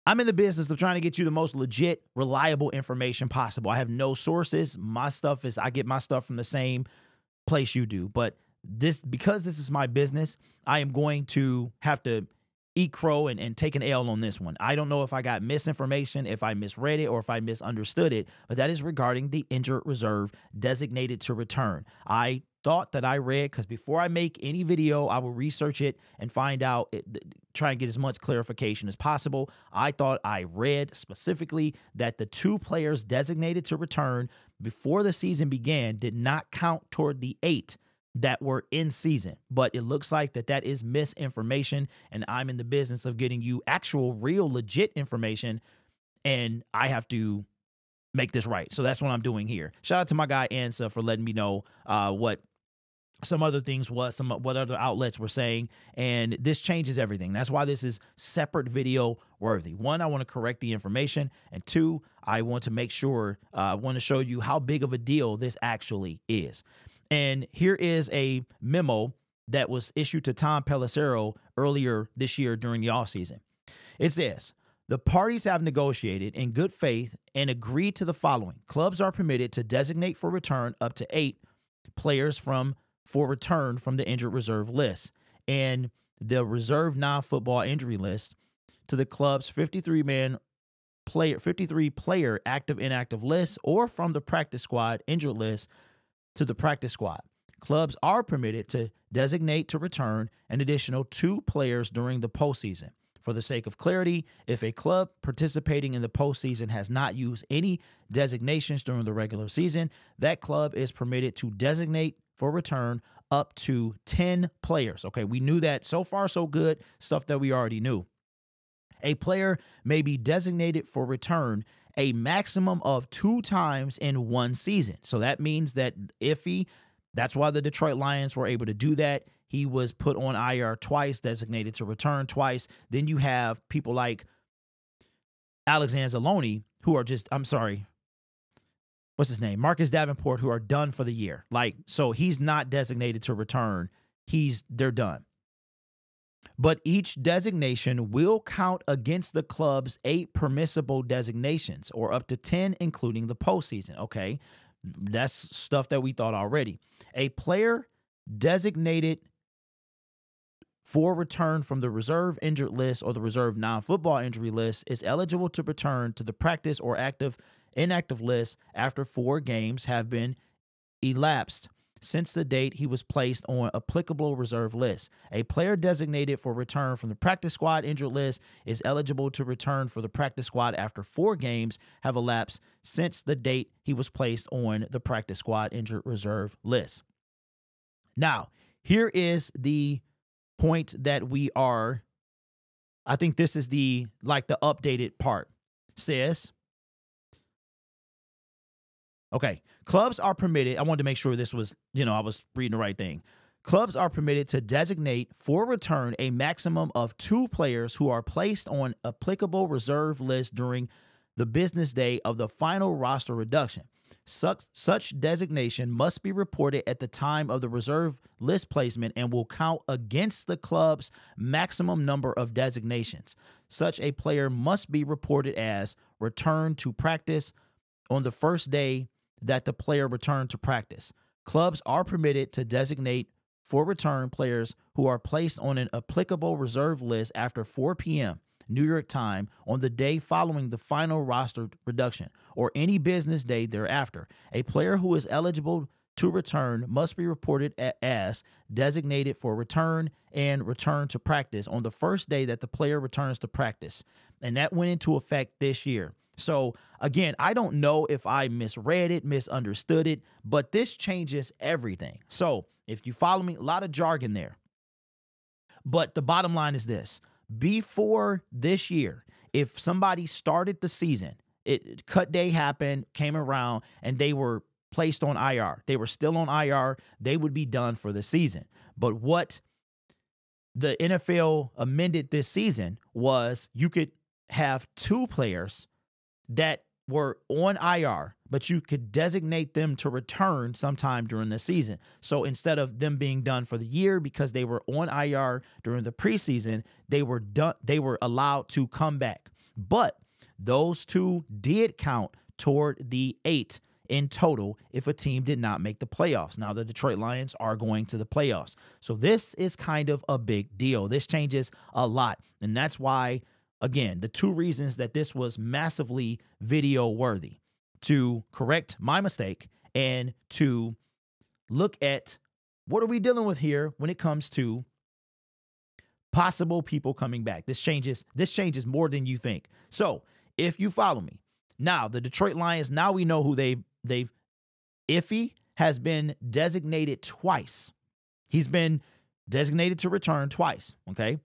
I'm in the business of trying to get you the most legit, reliable information possible. I have no sources. My stuff is, I get my stuff from the same place you do. But because this is my business, I am going to have to eat crow and take an L on this one. I don't know if I got misinformation, if I misread it, or if I misunderstood it, but that is regarding the injured reserve designated to return. I thought that I read, because before I make any video, I will research it and find out, try and get as much clarification as possible. I thought I read specifically that the 2 players designated to return before the season began did not count toward the 8 that were in season, but it looks like that is misinformation, and I'm in the business of getting you actual, real, legit information, and I have to make this right. So that's what I'm doing here. Shout out to my guy Ansa for letting me know what some other things was, what other outlets were saying, and this changes everything. That's why this is separate video worthy. 1, I want to correct the information, and 2, I want to make sure, I want to show you how big of a deal this actually is. And here is a memo that was issued to Tom Pelissero earlier this year during the offseason. It says, the parties have negotiated in good faith and agreed to the following. Clubs are permitted to designate for return up to 8 players for return from the injured reserve list and the reserve non-football injury list to the club's 53 player active inactive list, or from the practice squad injured list to the practice squad. Clubs are permitted to designate to return an additional 2 players during the postseason. For the sake of clarity, if a club participating in the postseason has not used any designations during the regular season, that club is permitted to designate for return up to 10 players. Okay, we knew that. So far, so good. Stuff that we already knew. A player may be designated for return a maximum of 2 times in one season. So that means that that's why the Detroit Lions were able to do that. He was put on IR twice, designated to return twice. Then you have people like Alexander Zaloni, who are just, what's his name? Marcus Davenport, who are done for the year. So he's not designated to return. They're done. But each designation will count against the club's 8 permissible designations, or up to 10, including the postseason. Okay, that's stuff that we thought already. A player designated for return from the reserve injured list or the reserve non-football injury list is eligible to return to the practice or inactive list after 4 games have been elapsed since the date he was placed on applicable reserve list. A player designated for return from the practice squad injured list is eligible to return for the practice squad after 4 games have elapsed since the date he was placed on the practice squad injured reserve list. Now, here is the point that I think this is the updated part. Says, okay, clubs are permitted. I wanted to make sure this was, I was reading the right thing. Clubs are permitted to designate for return a maximum of 2 players who are placed on applicable reserve list during the business day of the final roster reduction. Such designation must be reported at the time of the reserve list placement and will count against the club's maximum number of designations. Such a player must be reported as returned to practice on the first day that the player returned to practice. Clubs are permitted to designate for return players who are placed on an applicable reserve list after 4 p.m. New York time on the day following the final roster reduction or any business day thereafter. A player who is eligible to return must be reported as designated for return and return to practice on the first day that the player returns to practice. And that went into effect this year. So again, I don't know if I misread it, misunderstood it, but this changes everything. So if you follow me, a lot of jargon there. But the bottom line is this. Before this year, if somebody started the season, cut day happened, came around, and they were placed on IR. They were still on IR. They would be done for the season. But what the NFL amended this season was you could have 2 players that were on IR, but you could designate them to return sometime during the season. So instead of them being done for the year because they were on IR during the preseason, they were allowed to come back. But those two did count toward the 8 in total if a team did not make the playoffs. Now, the Detroit Lions are going to the playoffs. So this is kind of a big deal. This changes a lot. And that's why, again, the two reasons that this was massively video worthy, to correct my mistake and to look at what are we dealing with here when it comes to possible people coming back. This changes more than you think. So if you follow me, now the Detroit Lions, now we know who they've Iffy has been designated twice. He's been designated to return twice. Okay.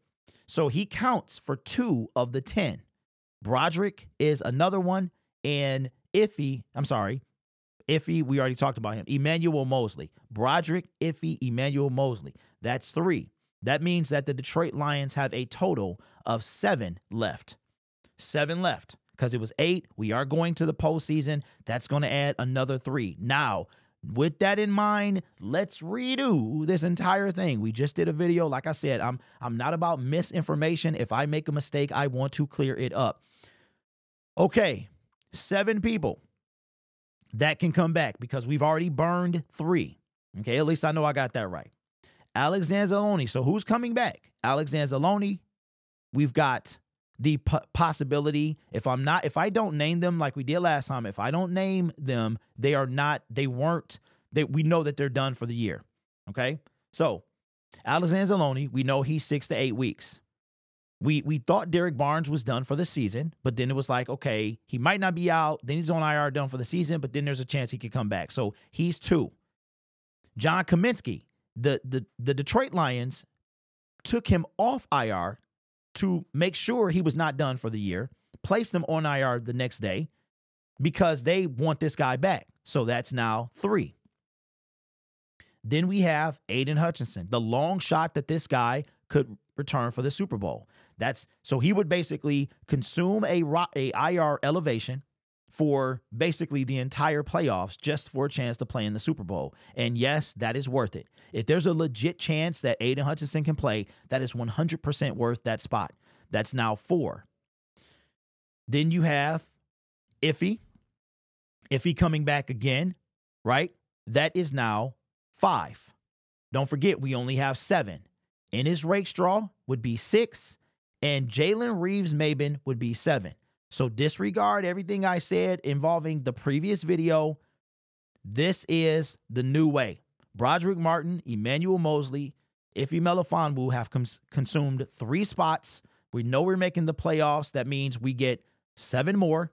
So he counts for 2 of the 10. Broderick is another one. And Iffy, we already talked about him. Emmanuel Mosley. Broderick, Iffy, Emmanuel Mosley. That's 3. That means that the Detroit Lions have a total of 7 left. 7 left. Because it was 8. We are going to the postseason. That's going to add another 3. Now, with that in mind, let's redo this entire thing. We just did a video. Like I said, I'm not about misinformation. If I make a mistake, I want to clear it up. Okay, 7 people that can come back because we've already burned 3. Okay, at least I know I got that right. Alex Anzalone. So who's coming back? Alex Anzalone. We've got the possibility, if I don't name them like we did last time, if I don't name them, we know that they're done for the year. Okay. So Alex Anzalone, we know he's 6 to 8 weeks. We thought Derek Barnes was done for the season, but then it was like, okay, he might not be out. Then he's on IR, done for the season, but then there's a chance he could come back. So he's 2. John Kaminsky, the Detroit Lions took him off IR to make sure he was not done for the year, placed him on IR the next day because they want this guy back. So that's now 3. Then we have Aiden Hutchinson, the long shot that this guy could return for the Super Bowl. So he would basically consume a IR elevation for basically the entire playoffs just for a chance to play in the Super Bowl. And yes, that is worth it. If there's a legit chance that Aiden Hutchinson can play, that is 100% worth that spot. That's now 4. Then you have Iffy coming back again, right? That is now 5. Don't forget, we only have 7. Ennis Rakestraw would be 6, and Jalen Reeves-Maybin would be 7. So disregard everything I said involving the previous video. This is the new way. Broderick Martin, Emmanuel Mosley, Iffy Melifonwu have consumed 3 spots. We know we're making the playoffs. That means we get 7 more.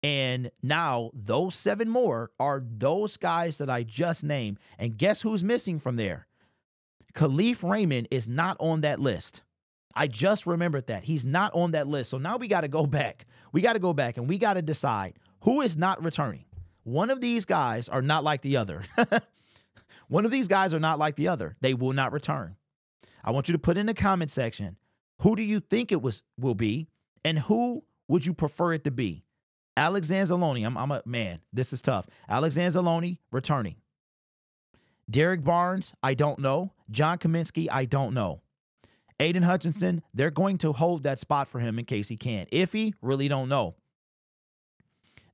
And now those 7 more are those guys that I just named. And guess who's missing from there? Khalif Raymond is not on that list. I just remembered that. He's not on that list. So now we got to go back. We got to go back and we got to decide who is not returning. One of these guys are not like the other. One of these guys are not like the other. They will not return. I want you to put in the comment section, who do you think will be, and who would you prefer it to be? Alex Anzalone, man, this is tough. Alex Anzalone, returning. Derek Barnes, I don't know. John Kaminsky, I don't know. Aiden Hutchinson, they're going to hold that spot for him in case he can. Iffy, really don't know.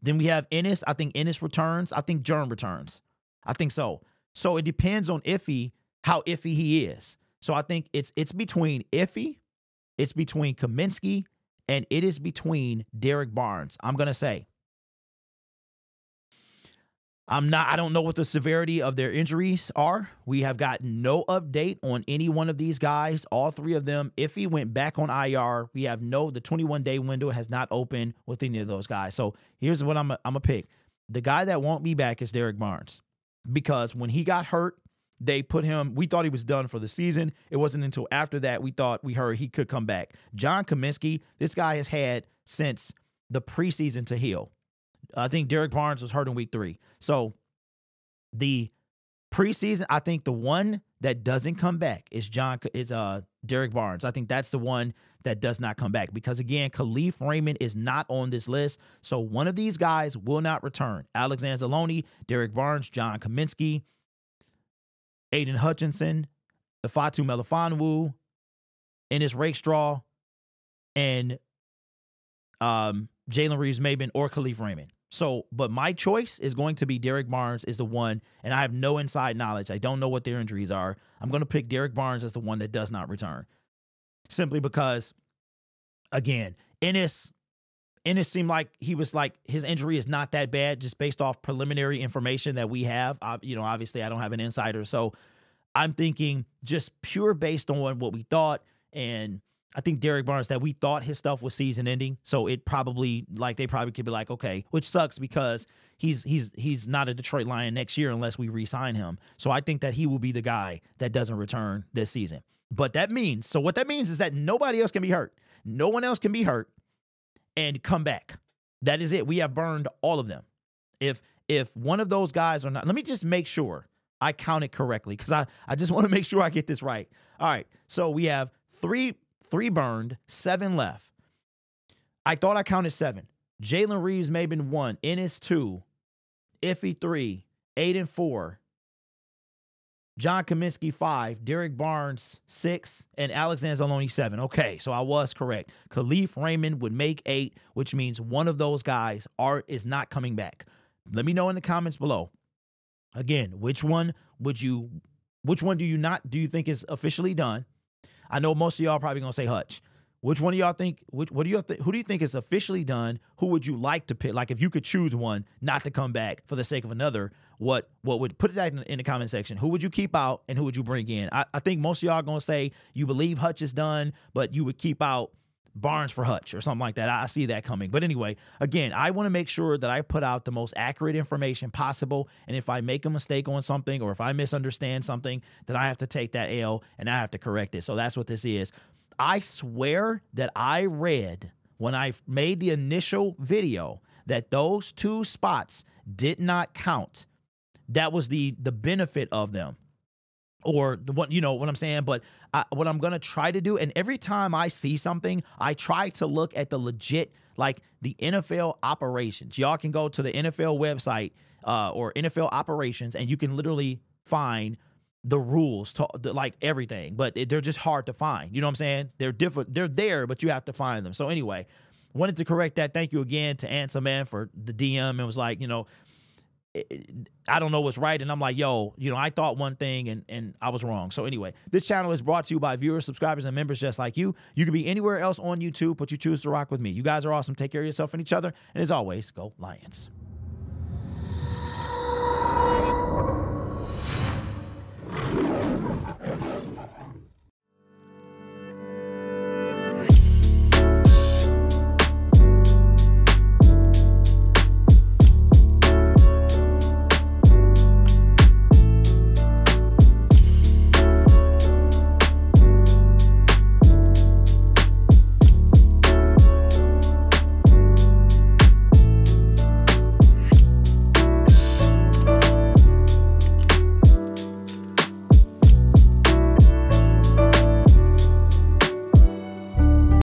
Then we have Ennis. I think Ennis returns. I think Jern returns. I think so. So it depends on Iffy, how iffy he is. So I think it's between Iffy, it's between Kaminsky, and it is between Derek Barnes. I'm going to say. I don't know what the severity of their injuries are. We have got no update on any one of these guys. All 3 of them, Iffy went back on IR. We have the 21-day window has not opened with any of those guys. So here's what I'm going to pick. The guy that won't be back is Derek Barnes, because when he got hurt, we thought he was done for the season. It wasn't until after that we heard he could come back. John Kaminsky, this guy has had since the preseason to heal. I think Derek Barnes was hurt in week 3. So the preseason, I think the one that doesn't come back is Derek Barnes. I think that's the one that does not come back because, again, Khalif Raymond is not on this list. So one of these guys will not return. Alex Anzalone, Derek Barnes, John Kaminsky, Aiden Hutchinson, Ifeatu Melifonwu, Ennis Rakestraw, and Jalen Reeves-Maybin, or Khalif Raymond. So, but my choice is going to be Derek Barnes is the one, and I have no inside knowledge. I don't know what their injuries are. I'm going to pick Derek Barnes as the one that does not return. Simply because, again, Ennis seemed like he was like, his injury is not that bad just based off preliminary information that we have. Obviously I don't have an insider. So I'm thinking just pure based on what we thought. And I think Derek Barnes, that we thought his stuff was season ending. So it probably, like, they probably could be like, okay, which sucks because he's not a Detroit Lion next year unless we re-sign him. So I think that he will be the guy that doesn't return this season. But what that means is that nobody else can be hurt. No one else can be hurt and come back. That is it. We have burned all of them. If one of those guys are not, let me just make sure I count it correctly, because I just want to make sure I get this right. All right. So we have three burned, 7 left. I thought I counted 7. Jalen Reeves-Maybin 1, Ennis 2, Iffy 3, Aiden 4, John Kaminsky 5, Derek Barnes 6, and Alexander Zaloni 7. Okay, so I was correct. Khalif Raymond would make 8, which means one of those guys is not coming back. Let me know in the comments below. Again, which one do you think is officially done? I know most of y'all are probably gonna say Hutch. Which one of y'all think? Who do you think is officially done? Who would you like to pick? Like, if you could choose one not to come back for the sake of another, what would, put that in the comment section? Who would you keep out and who would you bring in? I think most of y'all are gonna say you believe Hutch is done, but you would keep out Barnes for Hutch or something like that. I see that coming. But anyway, again, I want to make sure that I put out the most accurate information possible. And if I make a mistake on something, or if I misunderstand something, then I have to take that L and I have to correct it. So that's what this is. I swear that I read when I made the initial video that those 2 spots did not count. That was the benefit of them. Or what, you know what I'm saying? But what I'm going to try to do, and every time I see something, I try to look at the legit, like the NFL operations. Y'all can go to the NFL website or NFL operations, and you can literally find the rules to like everything, but they're just hard to find. You know what I'm saying? They're different. They're there, but you have to find them. So anyway, wanted to correct that. Thank you again to Answer Man for the DM. And was like, I don't know what's right. And I'm like, yo, I thought one thing and I was wrong. So anyway, this channel is brought to you by viewers, subscribers, and members just like you. You can be anywhere else on YouTube, but you choose to rock with me. You guys are awesome. Take care of yourself and each other. And as always, go Lions.